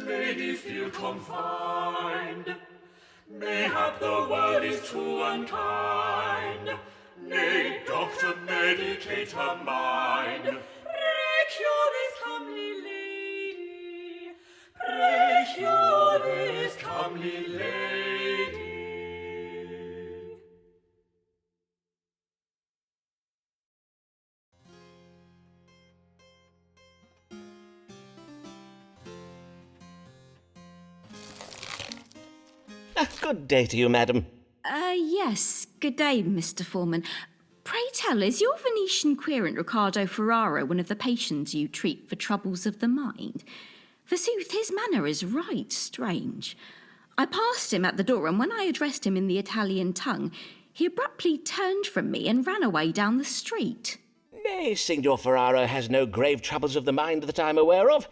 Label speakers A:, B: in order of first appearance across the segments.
A: lady feel confined. Mayhap the world is too unkind. Nay, doctor, medicate her mind. Pray cure this comely lady. Pray cure this comely lady.
B: Good day to you, madam.
C: Yes. Good day, Mr. Foreman. Pray tell, is your Venetian querent Riccardo Ferraro one of the patients you treat for troubles of the mind? Forsooth, his manner is right strange. I passed him at the door, and when I addressed him in the Italian tongue, he abruptly turned from me and ran away down the street.
B: Nay, Signor Ferraro has no grave troubles of the mind that I'm aware of.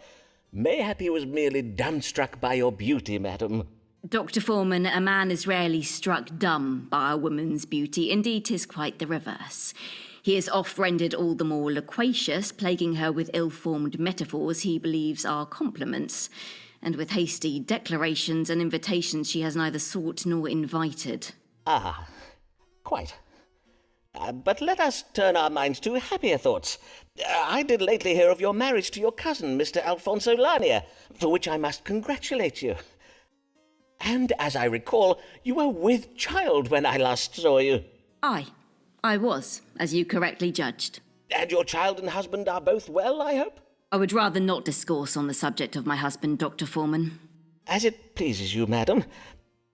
B: Mayhap he was merely dumbstruck by your beauty, madam.
C: Dr. Foreman, a man is rarely struck dumb by a woman's beauty. Indeed, 'tis quite the reverse. He is oft rendered all the more loquacious, plaguing her with ill-formed metaphors he believes are compliments, and with hasty declarations and invitations she has neither sought nor invited.
B: Ah, quite. But let us turn our minds to happier thoughts. I did lately hear of your marriage to your cousin, Mr. Alfonso Lania, for which I must congratulate you. And as I recall, you were with child when I last saw you.
C: Aye, I was, as you correctly judged.
B: And your child and husband are both well, I hope?
C: I would rather not discourse on the subject of my husband, Dr. Foreman.
B: As it pleases you, madam.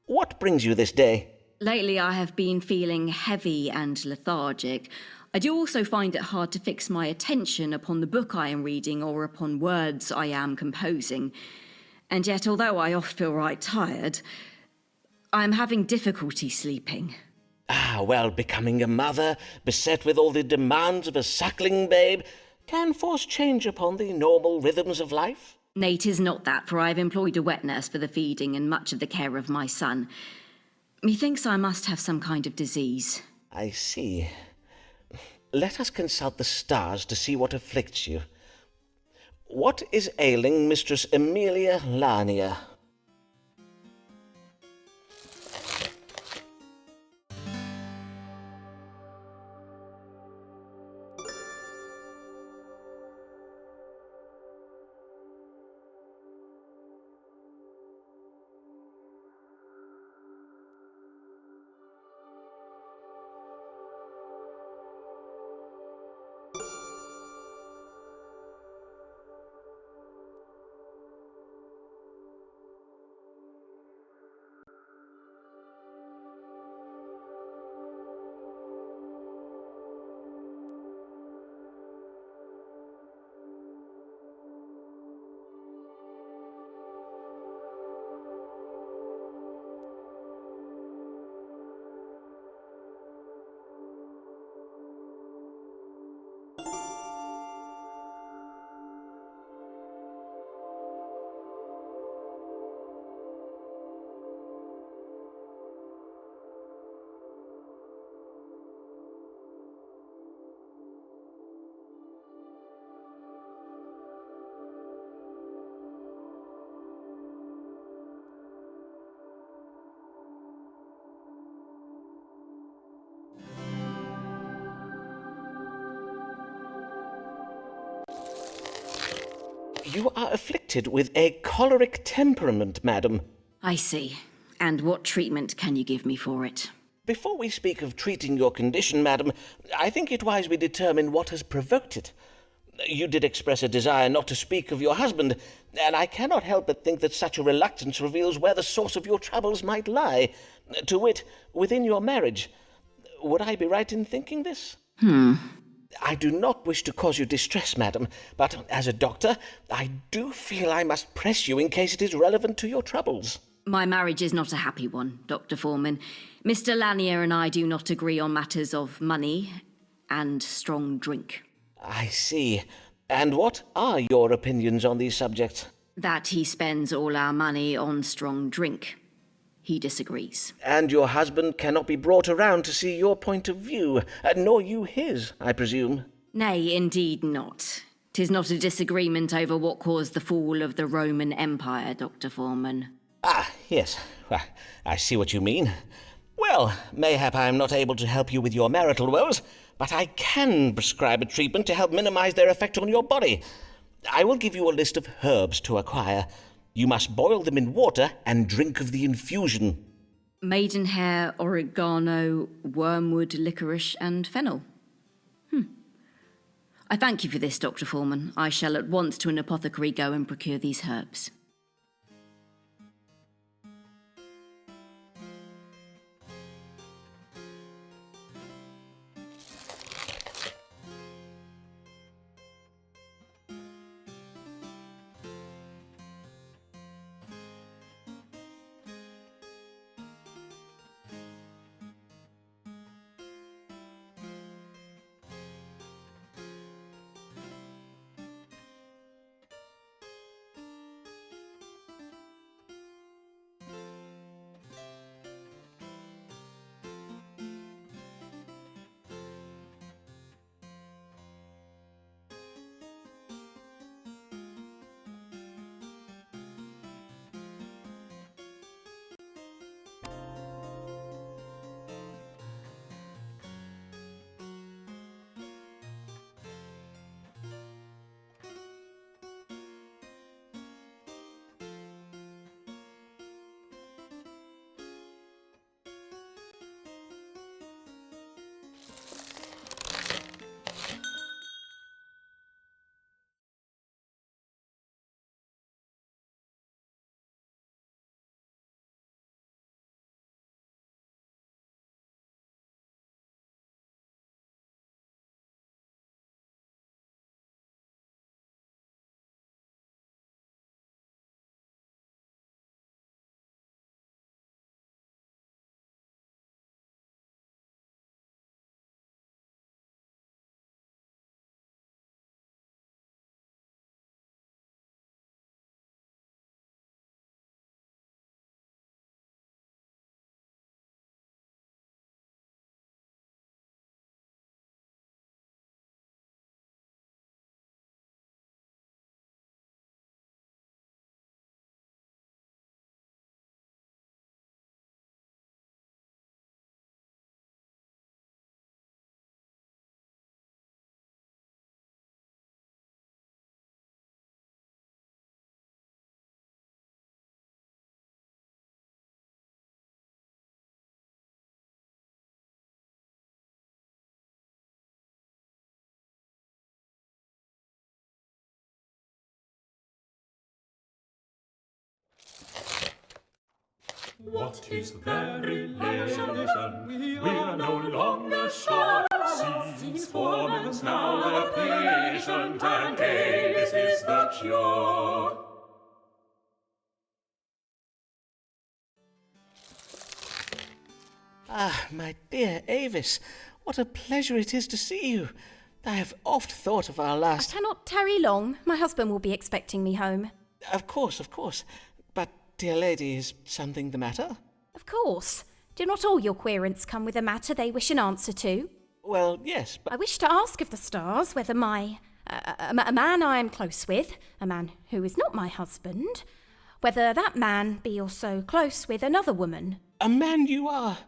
B: What brings you this day?
C: Lately I have been feeling heavy and lethargic. I do also find it hard to fix my attention upon the book I am reading or upon words I am composing. And yet, although I oft feel right tired, I am having difficulty sleeping.
B: Ah, well, becoming a mother, beset with all the demands of a suckling babe, can force change upon the normal rhythms of life.
C: Nay, 'tis not that, for I have employed a wet nurse for the feeding and much of the care of my son. Methinks I must have some kind of disease.
B: I see. Let us consult the stars to see what afflicts you. What is ailing Mistress Emilia Lania? You are afflicted with a choleric temperament, madam.
C: I see. And what treatment can you give me for it?
B: Before we speak of treating your condition, madam, I think it wise we determine what has provoked it. You did express a desire not to speak of your husband, and I cannot help but think that such a reluctance reveals where the source of your troubles might lie, to wit, within your marriage. Would I be right in thinking this? I do not wish to cause you distress, madam, but as a doctor, I do feel I must press you in case it is relevant to your troubles.
C: My marriage is not a happy one, Dr. Foreman. Mr. Lanier and I do not agree on matters of money and strong drink.
B: I see. And what are your opinions on these subjects?
C: That he spends all our money on strong drink. He disagrees.
B: And your husband cannot be brought around to see your point of view, nor you his, I presume.
C: Nay, indeed not. 'Tis not a disagreement over what caused the fall of the Roman Empire, Dr. Foreman.
B: Ah, yes. Well, I see what you mean. Well, mayhap I am not able to help you with your marital woes, but I can prescribe a treatment to help minimize their effect on your body. I will give you a list of herbs to acquire. You must boil them in water and drink of the infusion.
C: Maidenhair, oregano, wormwood, licorice, and fennel. I thank you for this, Dr. Foreman. I shall at once to an apothecary go and procure these herbs.
A: What is their relation? We are no longer sure. Seems Foreman's now their patient, and Avis is the cure.
B: Ah, my dear Avis, what a pleasure it is to see you. I have oft thought of our
D: I
B: last...
D: cannot tarry long. My husband will be expecting me home.
B: Of course. But, dear lady, is something the matter?
D: Of course. Do not all your querents come with a matter they wish an answer to?
B: Well, yes, but...
D: I wish to ask of the stars whether a man I am close with, a man who is not my husband, whether that man be also close with another woman.
B: A man you are...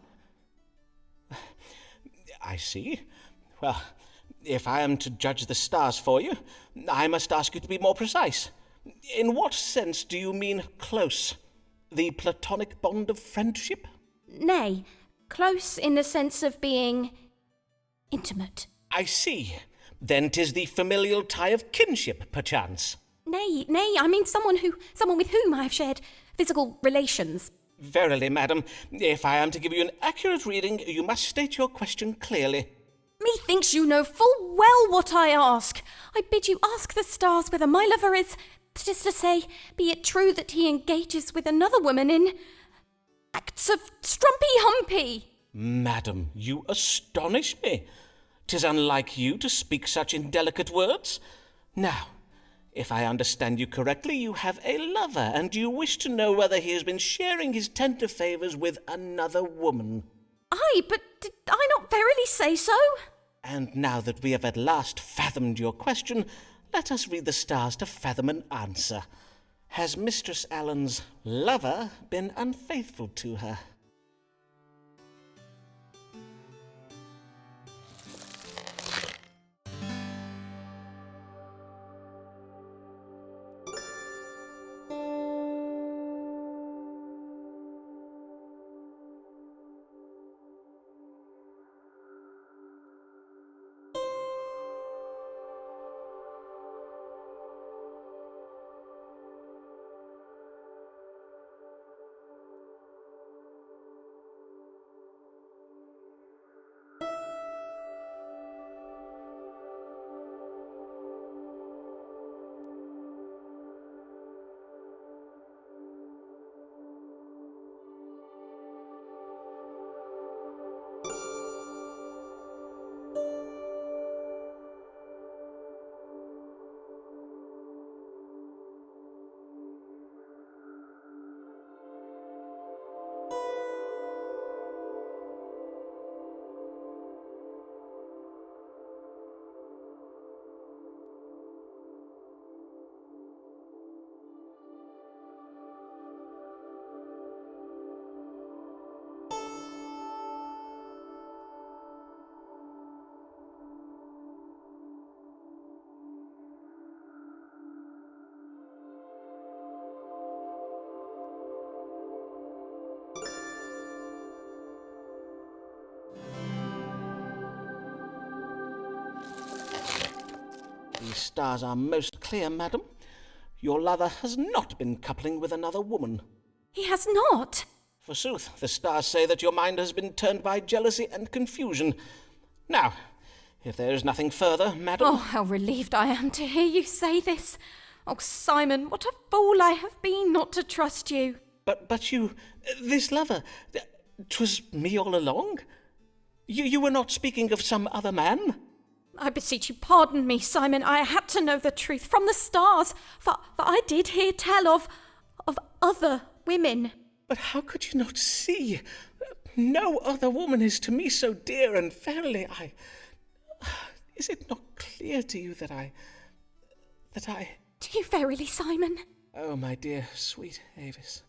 B: I see. Well, if I am to judge the stars for you, I must ask you to be more precise. In what sense do you mean close? The platonic bond of friendship?
D: Nay, close in the sense of being intimate.
B: I see. Then 'tis the familial tie of kinship, perchance.
D: Nay, I mean someone with whom I have shared physical relations.
B: Verily, madam, if I am to give you an accurate reading, you must state your question clearly.
D: Methinks you know full well what I ask. I bid you ask the stars whether my lover is, that is to say, be it true that he engages with another woman in acts of strumpy-humpy.
B: Madam, you astonish me. 'Tis unlike you to speak such indelicate words. Now, if I understand you correctly, you have a lover, and you wish to know whether he has been sharing his tender favours with another woman.
D: Aye, but did I not verily say so?
B: And now that we have at last fathomed your question, let us read the stars to fathom an answer. Has Mistress Allen's lover been unfaithful to her? The stars are most clear, madam. Your lover has not been coupling with another woman.
D: He has not.
B: Forsooth, the stars say that your mind has been turned by jealousy and confusion. Now, if there is nothing further, madam...
D: Oh, how relieved I am to hear you say this. Oh, Simon, what a fool I have been not to trust you.
B: But you... this lover... 'twas me all along? You were not speaking of some other man?
D: I beseech you, pardon me, Simon. I had to know the truth from the stars, for I did hear tell of other women.
B: But how could you not see? No other woman is to me so dear, and verily is it not clear to you that I...
D: Do you verily, Simon?
B: Oh, my dear, sweet Avis.